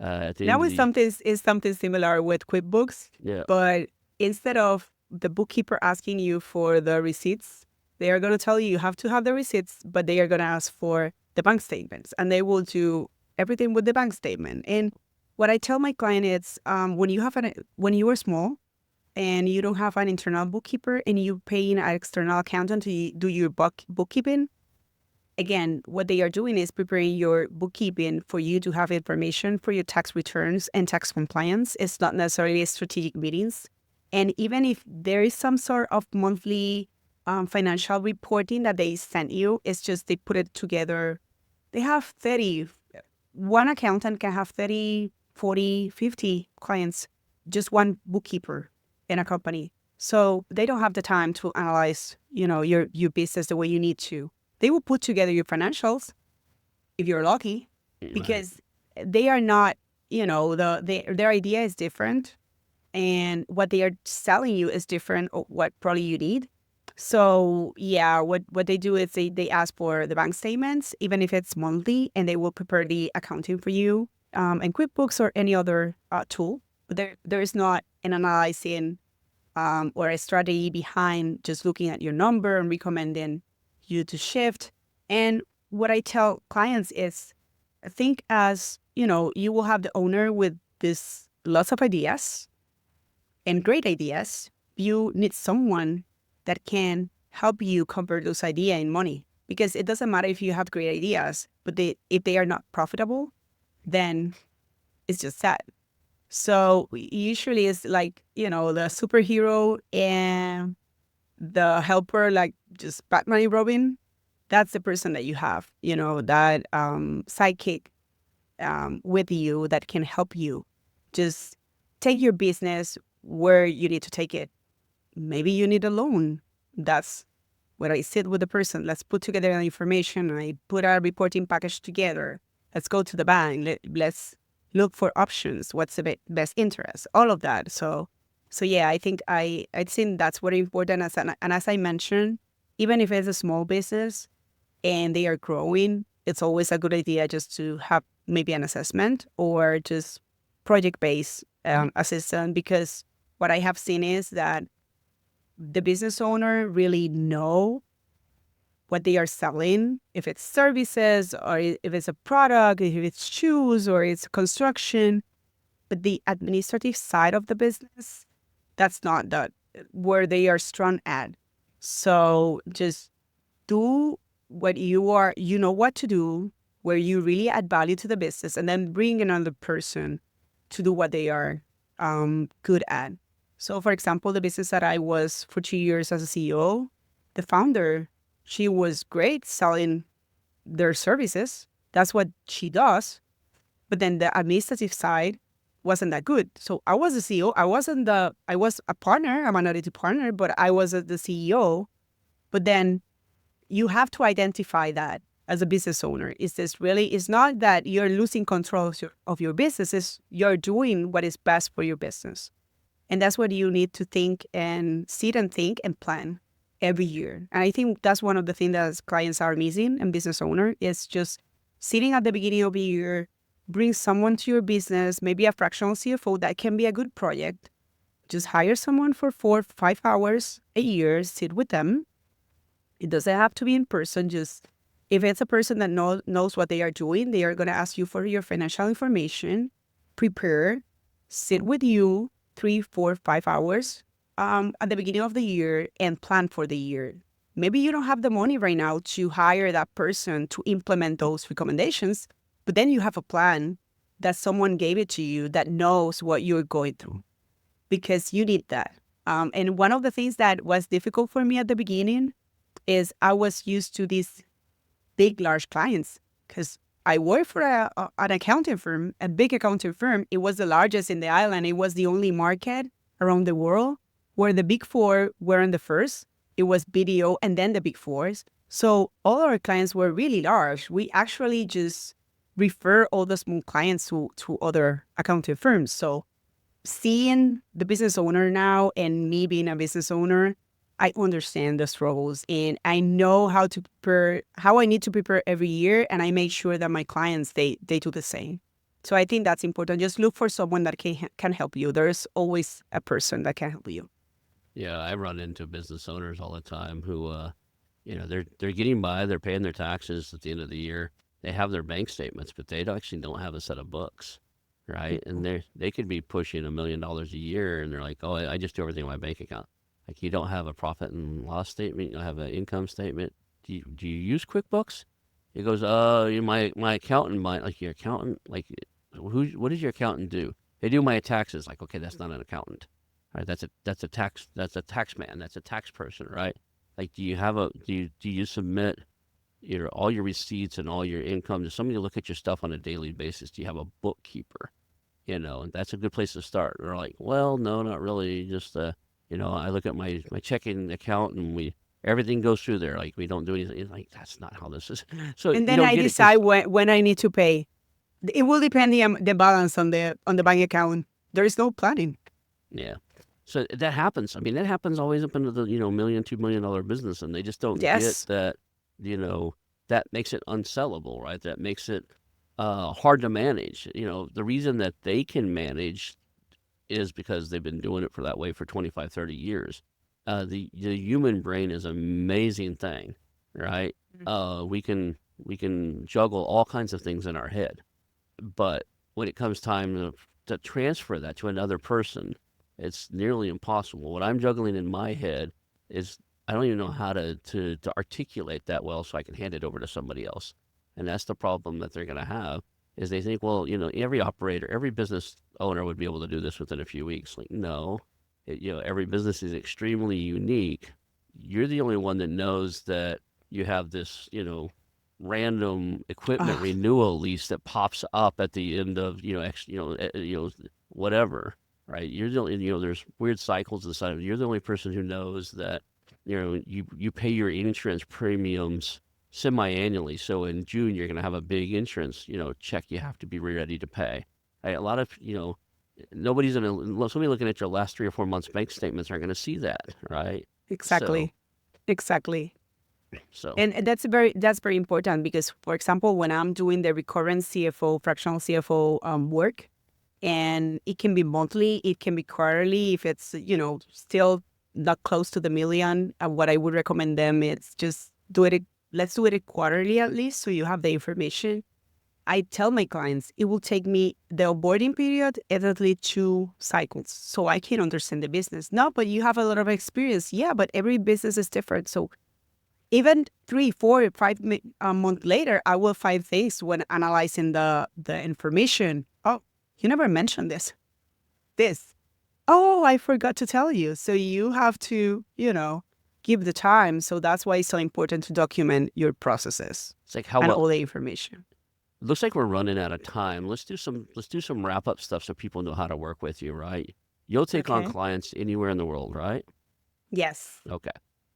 At the Now end of is something similar with QuickBooks, yeah, but instead of the bookkeeper asking you for the receipts, they are going to tell you have to have the receipts, but they are going to ask for the bank statements, and they will do everything with the bank statement. And what I tell my client is, when you are small and you don't have an internal bookkeeper and you paying an external accountant to do your bookkeeping, again, what they are doing is preparing your bookkeeping for you to have information for your tax returns and tax compliance. It's not necessarily strategic meetings. And even if there is some sort of monthly financial reporting that they send you, it's just they put it together. They have 30, one accountant can have 30, 40, 50 clients, just one bookkeeper in a company. So they don't have the time to analyze, your business the way you need to. They will put together your financials if you're lucky, right. because they are not, their idea is different and what they are selling you is different or what probably you need. So yeah, what they do is they ask for the bank statements, even if it's monthly, and they will prepare the accounting for you, and QuickBooks or any other tool. But there is not an analyzing or a strategy behind just looking at your number and recommending you to shift. And what I tell clients is, think as, you will have the owner with this lots of ideas and great ideas. You need someone that can help you convert those ideas in money, because it doesn't matter if you have great ideas, but if they are not profitable, then it's just sad. So usually it's like, the superhero and the helper, like just Batman and Robin. That's the person that you have, that sidekick with you that can help you just take your business where you need to take it. Maybe you need a loan. That's where I sit with the person. Let's put together the information. I put our reporting package together. Let's go to the bank. Let's look for options. What's the best interest? All of that. So yeah, I think that's very important. And as I mentioned, even if it's a small business and they are growing, it's always a good idea just to have maybe an assessment or just project-based assistant, because what I have seen is that the business owner really know what they are selling, if it's services or if it's a product, if it's shoes or it's construction. But the administrative side of the business, that's not that where they are strong at. So just do what you know what to do, where you really add value to the business, and then bring another person to do what they are good at. So, for example, the business that I was for 2 years as a CEO, the founder, she was great selling their services. That's what she does. But then the administrative side wasn't that good. So I was the CEO. I was a partner, a minority partner, but I was the CEO. But then you have to identify that as a business owner. It's not that you're losing control of your business, it's you're doing what is best for your business. And that's what you need to think and sit and think and plan every year. And I think that's one of the things that clients are missing and business owner is just sitting at the beginning of the year, bring someone to your business, maybe a fractional CFO. That can be a good project. Just hire someone for 4 or 5 hours a year, sit with them. It doesn't have to be in person. Just if it's a person that knows what they are doing, they are going to ask you for your financial information, prepare, sit with you 3, 4, 5 hours, at the beginning of the year and plan for the year. Maybe you don't have the money right now to hire that person to implement those recommendations, but then you have a plan that someone gave it to you that knows what you're going through because you need that. And one of the things that was difficult for me at the beginning is I was used to these big, large clients because I worked for an accounting firm, a big accounting firm. It was the largest in the island. It was the only market around the world where the big four weren't the first. It was BDO and then the big fours. So all our clients were really large. We actually just refer all the small clients to other accounting firms. So seeing the business owner now and me being a business owner, I understand the struggles and I know how to prepare, how I need to prepare every year, and I make sure that my clients they do the same. So I think that's important. Just look for someone that can help you. There's always a person that can help you. Yeah, I run into business owners all the time who, they're getting by, they're paying their taxes at the end of the year. They have their bank statements, but they actually don't have a set of books, right? And they could be pushing $1 million a year, and they're like, "Oh, I just do everything in my bank account." Like, you don't have a profit and loss statement, you don't have an income statement. Do you use QuickBooks? He goes, my accountant might. Like, your accountant, like, what does your accountant do? They do my taxes. Like, okay, that's not an accountant. Right, that's a tax man, that's a tax person, right? Like, do you submit all your receipts and all your income? Does somebody look at your stuff on a daily basis? Do you have a bookkeeper? And that's a good place to start. They're like, well, no, not really. Just I look at my checking account and everything goes through there. Like, we don't do anything. It's like, that's not how this is. So And you then don't I get it decide because when I need to pay. It will depend the balance on the bank account. There is no planning. yeah. So that happens. I mean, that happens always up into the million, $2 million business, and they just don't get Yes, that. That makes it unsellable, right? That makes it hard to manage. The reason that they can manage is because they've been doing it for that way for 25, 30 years. The human brain is an amazing thing, right? We can juggle all kinds of things in our head, but when it comes time to transfer that to another person, it's nearly impossible. What I'm juggling in my head is I don't even know how to articulate that well so I can hand it over to somebody else. And that's the problem that they're going to have is they think, well, every operator, every business owner would be able to do this within a few weeks. Like, no, every business is extremely unique. You're the only one that knows that you have this, random equipment ah, renewal lease that pops up at the end of whatever, right? You're the only, there's weird cycles inside of it. You're the only person who knows that you pay your insurance premiums semi-annually. So in June you're going to have a big insurance check you have to be ready to pay. Right? A lot of nobody's going to somebody looking at your last 3 or 4 months bank statements aren't going to see that, right? So exactly, exactly. so And that's very important because, for example, when I'm doing the recurrent CFO, fractional CFO work, and it can be monthly, it can be quarterly. If it's still not close to the million, what I would recommend them is just do it. Let's do it quarterly at least, so you have the information. I tell my clients it will take me the onboarding period exactly 2 cycles, so I can understand the business. No, but you have a lot of experience. Yeah, but every business is different, so even 3, 4, 5 months later, I will find things when analyzing the information. Oh, you never mentioned this. This. Oh, I forgot to tell you. So you have to, give the time. So that's why it's so important to document your processes it's like, how and about all the information. looks like we're running out of time. Let's do some wrap up stuff so people know how to work with you, right? You'll take on Okay. clients anywhere in the world, right? Yes. Okay.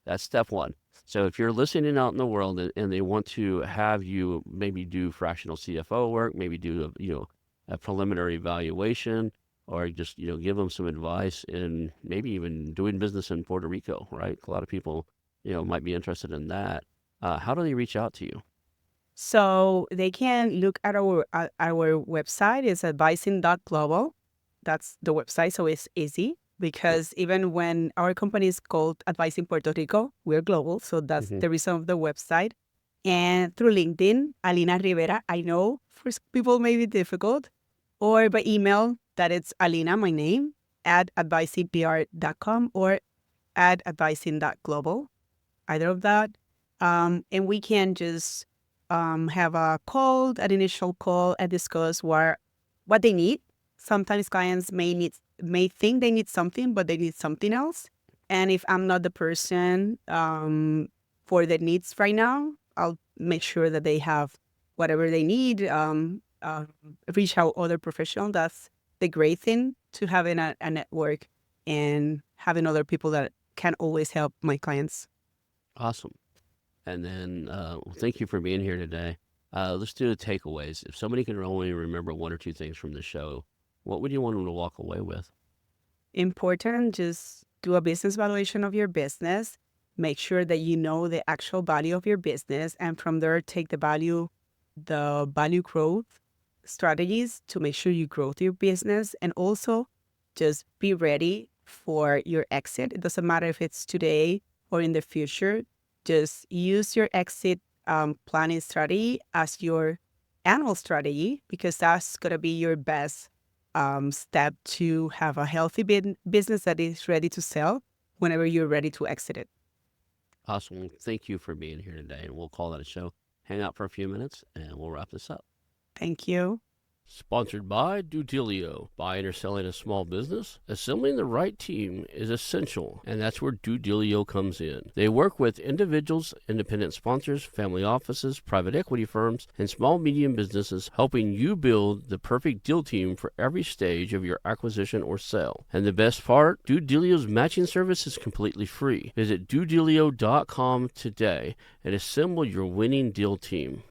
That's step one. So if you're listening out in the world and they want to have you maybe do fractional CFO work, maybe do a preliminary valuation, or just give them some advice in maybe even doing business in Puerto Rico, right? A lot of people might be interested in that. How do they reach out to you? So they can look at our website. It's advising.global. That's the website. So it's easy because even when our company is called Advising Puerto Rico, we're global. So that's Mm-hmm. the reason of the website. And through LinkedIn, Alina Rivera. I know for people may be difficult, or by email that it's Alina, my name, at advisingpr.com or at advising.global, either of that. And we can just have a call, an initial call, and discuss what they need. Sometimes clients may think they need something, but they need something else. And if I'm not the person for their needs right now, I'll make sure that they have whatever they need. Reach out other professionals. That's the great thing to having a network and having other people that can always help my clients. Awesome. And then thank you for being here today. Let's do the takeaways. If somebody can only remember one or two things from the show, what would you want them to walk away with? Important, just do a business valuation of your business. Make sure that you know the actual value of your business, and from there take the value growth strategies to make sure you grow your business, and also just be ready for your exit. It doesn't matter if it's today or in the future. Just use your exit planning strategy as your annual strategy, because that's going to be your best step to have a healthy business that is ready to sell whenever you're ready to exit it. Awesome. Thank you for being here today. And we'll call that a show. Hang out for a few minutes and we'll wrap this up. Thank you. Sponsored by Dudilio. Buying or selling a small business? Assembling the right team is essential, and that's where Dudilio comes in. They work with individuals, independent sponsors, family offices, private equity firms, and small medium businesses, helping you build the perfect deal team for every stage of your acquisition or sale. And the best part, Dudilio's matching service is completely free. Visit Dudilio.com today and assemble your winning deal team.